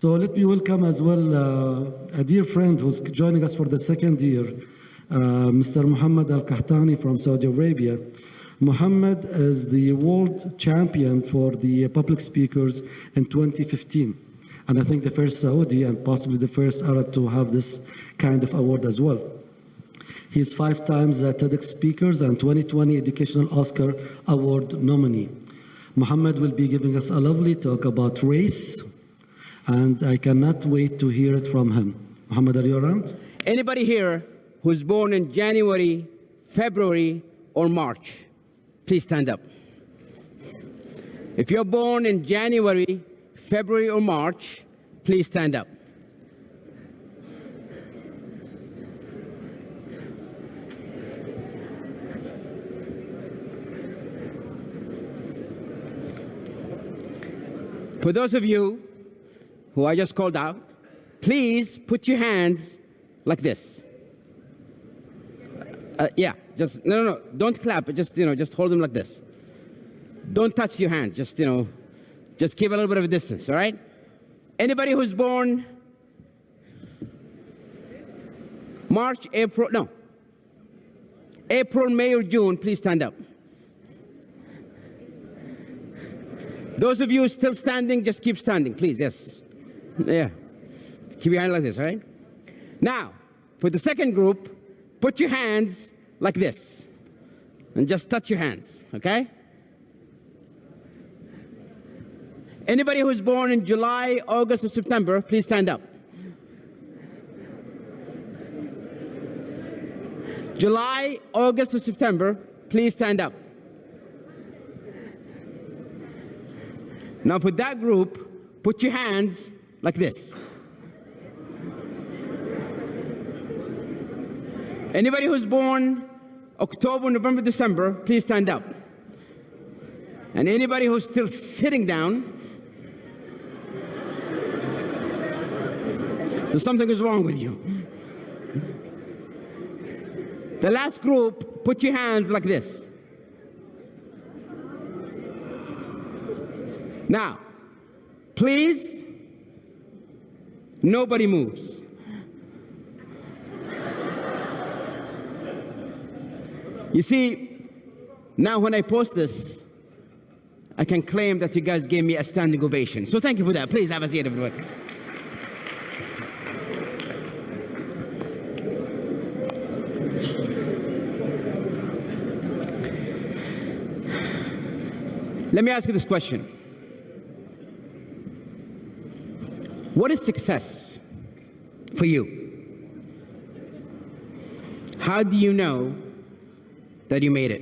So let me welcome as well a dear friend who's joining us for the second year, Mr. Mohammed Qahtani from Saudi Arabia. Mohammed is the world champion for the public speakers in 2015. And I think the first Saudi and possibly the first Arab to have this kind of award as well. He's 5 times a TEDx speaker and 2020 Educational Oscar Award nominee. Mohammed will be giving us a lovely talk about race, and I cannot wait to hear it from him. Mohammed, are you around? Anybody here who's born in January, February, or March, please stand up. If you're born in January, February, or March, please stand up. For those of you who I just called out, please put your hands like this. Yeah, just, no, don't clap, just, just hold them like this. Don't touch your hands, just, just keep a little bit of a distance, all right? Anybody who's born March, April, May, or June, please stand up. Those of you still standing, just keep standing, please, yes. Yeah, keep your hand like this, all right? Now, for the second group, put your hands like this, and just touch your hands, okay? Anybody who's born in July, August, or September, please stand up. July, August, or September, please stand up. Now for that group, put your hands like this. Anybody who's born October, November, December, please stand up. And anybody who's still sitting down, there's something is wrong with you. The last group, put your hands like this. Now, please, nobody moves. You see, now when I post this, I can claim that you guys gave me a standing ovation. So thank you for that. Please have a seat, everyone. Let me ask you this question. What is success for you? How do you know that you made it?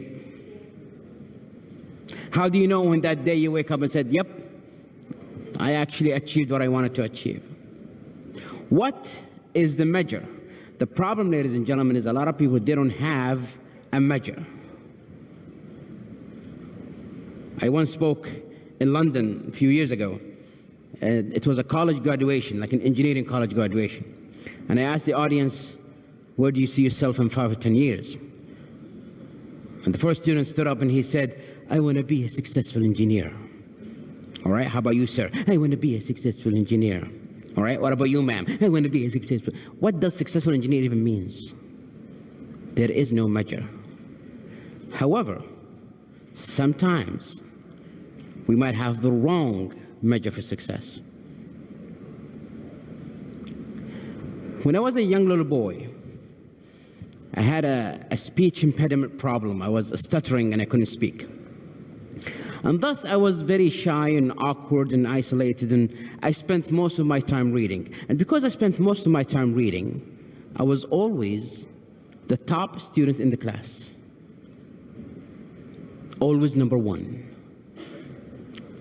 How do you know when that day you wake up and said, yep, I actually achieved what I wanted to achieve? What is the measure? The problem, ladies and gentlemen, is a lot of people, they don't have a measure. I once spoke in London a few years ago, and it was a college graduation, like an engineering college graduation. And I asked the audience, where do you see yourself in 5 or 10 years? And the first student stood up and he said, I want to be a successful engineer. All right, how about you, sir? I want to be a successful engineer. All right, what about you, ma'am? I want to be a successful. What does successful engineer even means? There is no measure. However, sometimes we might have the wrong measure for success. When I was a young little boy, I had a speech impediment problem. I was stuttering and I couldn't speak. And thus I was very shy and awkward and isolated, and I spent most of my time reading. And because I spent most of my time reading, I was always the top student in the class. Always number 1.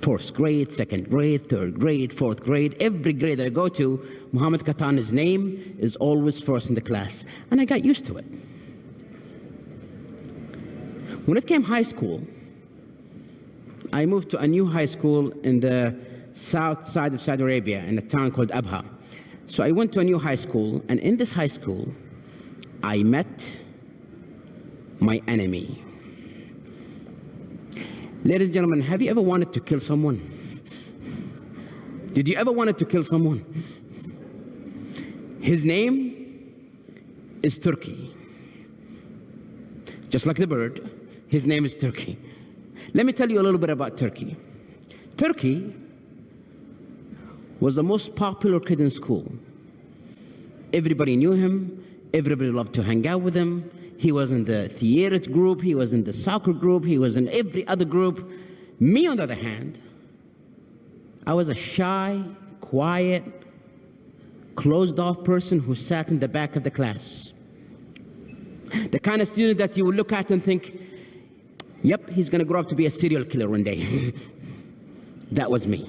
First grade, second grade, third grade, fourth grade, every grade that I go to, Mohammed Qahtani's name is always first in the class. And I got used to it. When it came high school, I moved to a new high school in the south side of Saudi Arabia, in a town called Abha. So I went to a new high school, and in this high school, I met my enemy. Ladies and gentlemen, have you ever wanted to kill someone? Did you ever wanted to kill someone? His name is Turkey. Just like the bird, his name is Turkey. Let me tell you a little bit about Turkey. Turkey was the most popular kid in school. Everybody knew him. Everybody loved to hang out with him. He was in the theater group. He was in the soccer group. He was in every other group. Me, on the other hand, I was a shy, quiet, closed-off person who sat in the back of the class. The kind of student that you would look at and think, yep, he's going to grow up to be a serial killer one day. That was me.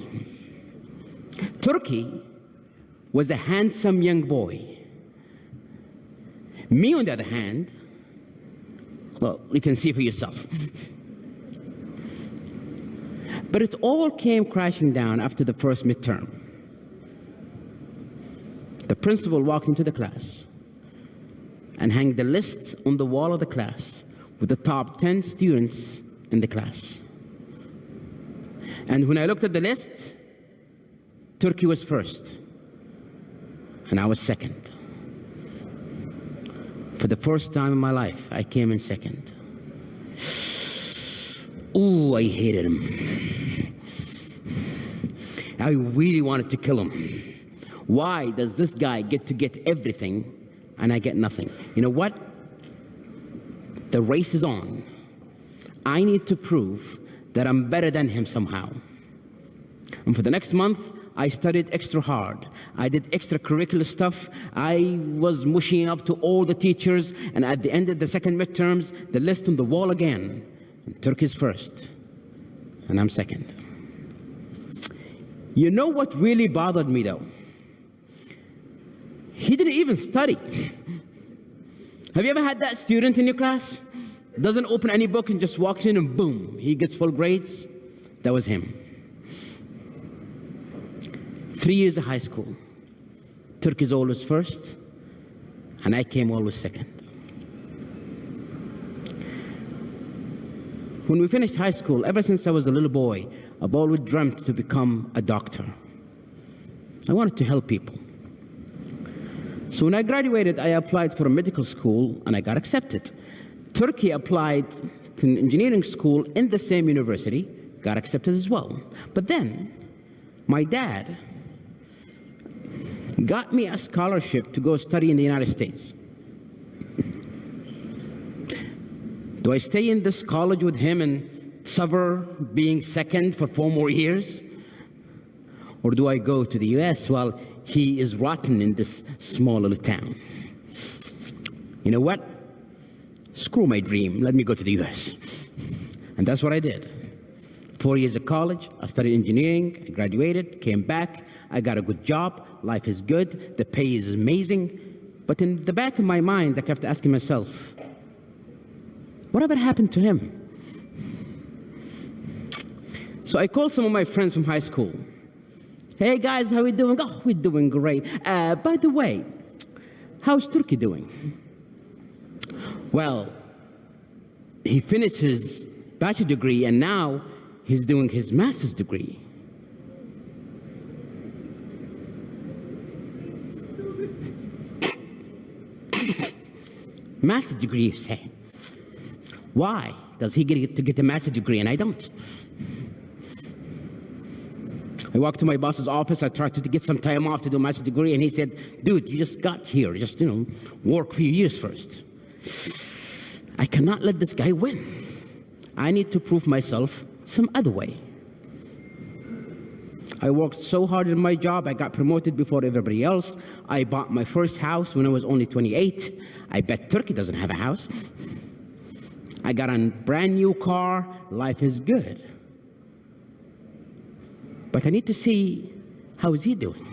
Turkey was a handsome young boy. Me, on the other hand, well, you can see for yourself. But it all came crashing down after the first midterm. The principal walked into the class and hung the list on the wall of the class with the top 10 students in the class. And when I looked at the list, Turkey was first, and I was second. For the first time in my life, I came in second. Ooh, I hated him. I really wanted to kill him. Why does this guy get everything and I get nothing? You know what? The race is on. I need to prove that I'm better than him somehow. And for the next month, I studied extra hard. I did extracurricular stuff. I was mushing up to all the teachers, and at the end of the second midterms, the list on the wall again. And Turkey's first, and I'm second. You know what really bothered me though? He didn't even study. Have you ever had that student in your class? Doesn't open any book and just walks in and boom, he gets full grades? That was him. 3 years of high school. Turkey's always first, and I came always second. When we finished high school, ever since I was a little boy, I've always dreamt to become a doctor. I wanted to help people. So when I graduated, I applied for a medical school, and I got accepted. Turkey applied to an engineering school in the same university, got accepted as well. But then, my dad got me a scholarship to go study in the United States. Do I stay in this college with him and suffer being second for 4 more years? Or do I go to the US while he is rotten in this small little town? You know what? Screw my dream. Let me go to the US. And that's what I did. 4 years of college, I studied engineering, I graduated, came back, I got a good job, life is good, the pay is amazing. But in the back of my mind, I kept asking myself, whatever happened to him? So I called some of my friends from high school. Hey guys, how we doing? Oh, we're doing great. By the way, how's Turkey doing? Well, he finished his bachelor degree and now he's doing his master's degree. Master's degree, you say? Why does he get a master's degree and I don't? I walked to my boss's office, I tried to get some time off to do a master's degree, and he said, dude, you just got here, just, work for a few years first. I cannot let this guy win. I need to prove myself some other way. I worked so hard in my job, I got promoted before everybody else. I bought my first house when I was only 28. I bet Turkey doesn't have a house. I got a brand new car, life is good. But I need to see, how is he doing?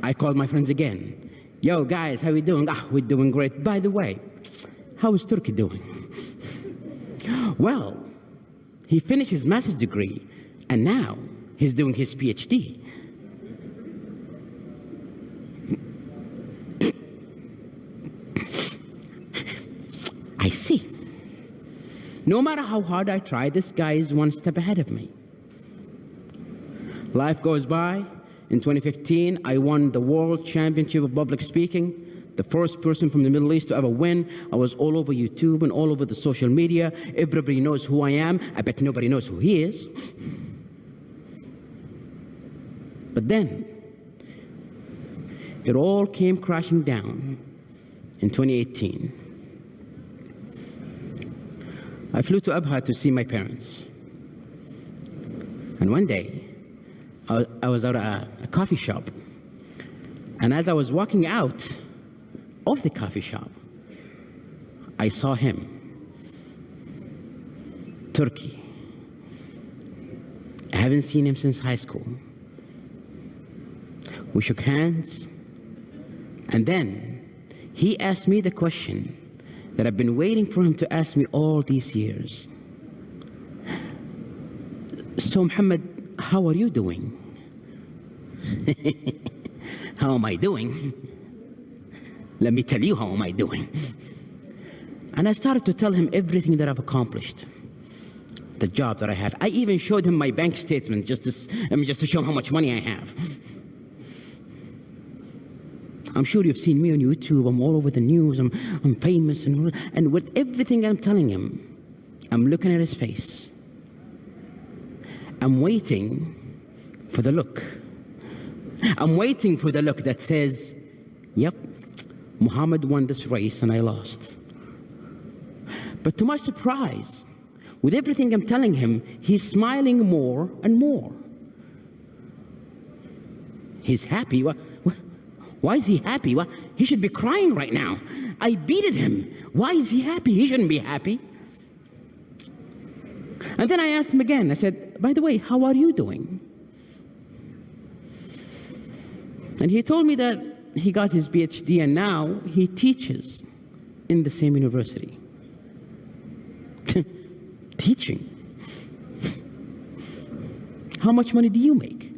I called my friends again. Yo, guys, how we doing? We're doing great. By the way, how is Turkey doing? Well, he finished his master's degree, and now he's doing his PhD. I see. No matter how hard I try, this guy is one step ahead of me. Life goes by. In 2015, I won the World Championship of Public Speaking, the first person from the Middle East to ever win. I was all over YouTube and all over the social media. Everybody knows who I am. I bet nobody knows who he is. But then, it all came crashing down in 2018. I flew to Abha to see my parents. And one day, I was at a coffee shop. And as I was walking out of the coffee shop, I saw him, Turkey. I haven't seen him since high school. We shook hands, and then he asked me the question that I've been waiting for him to ask me all these years. So, Mohammed, how are you doing? How am I doing? Let me tell you how am I doing. And I started to tell him everything that I've accomplished, the job that I have. I even showed him my bank statement just to show him how much money I have. I'm sure you've seen me on YouTube. I'm all over the news. I'm famous. And with everything I'm telling him, I'm looking at his face. I'm waiting for the look. I'm waiting for the look that says, yep, Muhammad won this race and I lost. But to my surprise, with everything I'm telling him, he's smiling more and more. He's happy. Why is he happy? He should be crying right now. I beated him. Why is he happy? He shouldn't be happy. And then I asked him again. I said, by the way, how are you doing? And he told me that he got his PhD and now he teaches in the same university. Teaching. How much money do you make?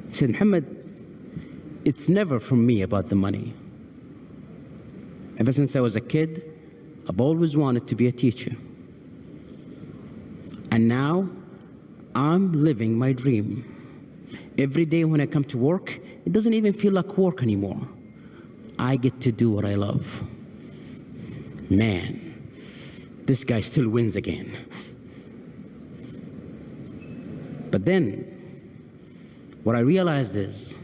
He said, Mohammed, it's never from me about the money. Ever since I was a kid, I've always wanted to be a teacher. And now, I'm living my dream. Every day when I come to work, it doesn't even feel like work anymore. I get to do what I love. Man, this guy still wins again. But then, what I realized is,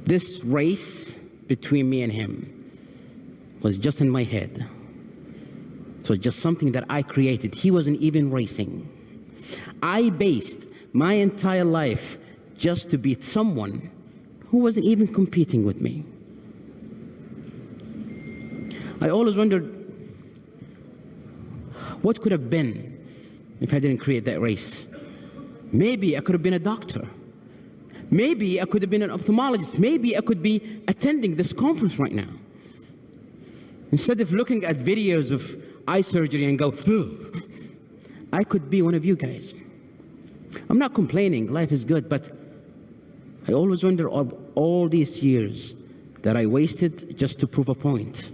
this race between me and him was just in my head. It was just something that I created. He wasn't even racing. I based my entire life just to beat someone who wasn't even competing with me. I always wondered, what could have been if I didn't create that race? Maybe I could have been a doctor. Maybe I could have been an ophthalmologist. Maybe I could be attending this conference right now. Instead of looking at videos of eye surgery and go, I could be one of you guys. I'm not complaining, life is good, but I always wonder of all these years that I wasted just to prove a point.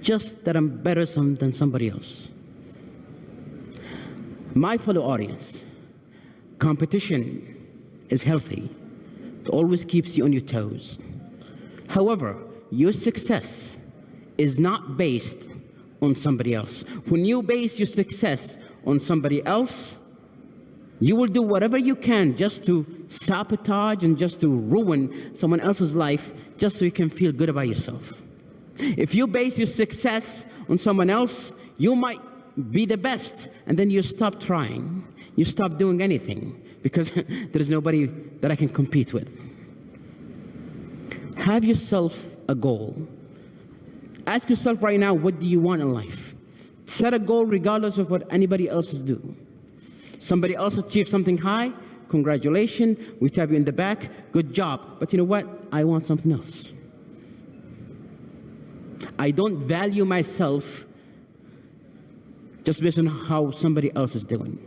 Just that I'm better than somebody else. My fellow audience, competition is healthy. It always keeps you on your toes. However, your success is not based on somebody else. When you base your success on somebody else, you will do whatever you can just to sabotage and just to ruin someone else's life just so you can feel good about yourself. If you base your success on someone else, you might be the best, and then you stop trying. You stop doing anything because there is nobody that I can compete with. Have yourself a goal. Ask yourself right now, what do you want in life? Set a goal regardless of what anybody else is doing. Somebody else achieved something high, congratulations, we tap you in the back, good job. But you know what? I want something else. I don't value myself just based on how somebody else is doing.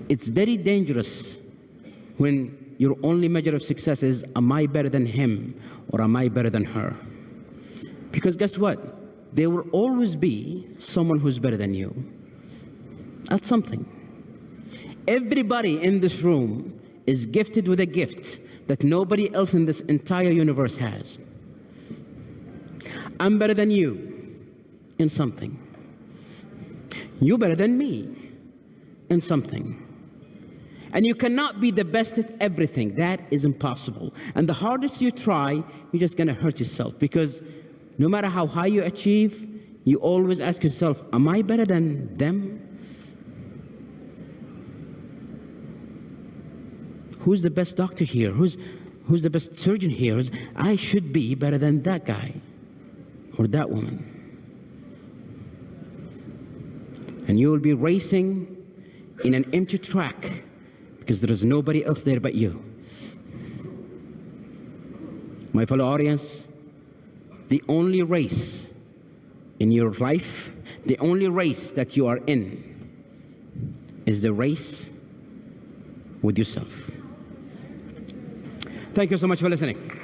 It's very dangerous when your only measure of success is, am I better than him or am I better than her? Because guess what? There will always be someone who's better than you at something. Everybody in this room is gifted with a gift that nobody else in this entire universe has. I'm better than you in something. You're better than me in something. And you cannot be the best at everything. That is impossible. And the hardest you try, you're just going to hurt yourself, because no matter how high you achieve, you always ask yourself, am I better than them? Who's the best doctor here? Who's the best surgeon here? I should be better than that guy or that woman. And you will be racing in an empty track because there is nobody else there but you. My fellow audience, the only race in your life, the only race that you are in is the race with yourself. Thank you so much for listening.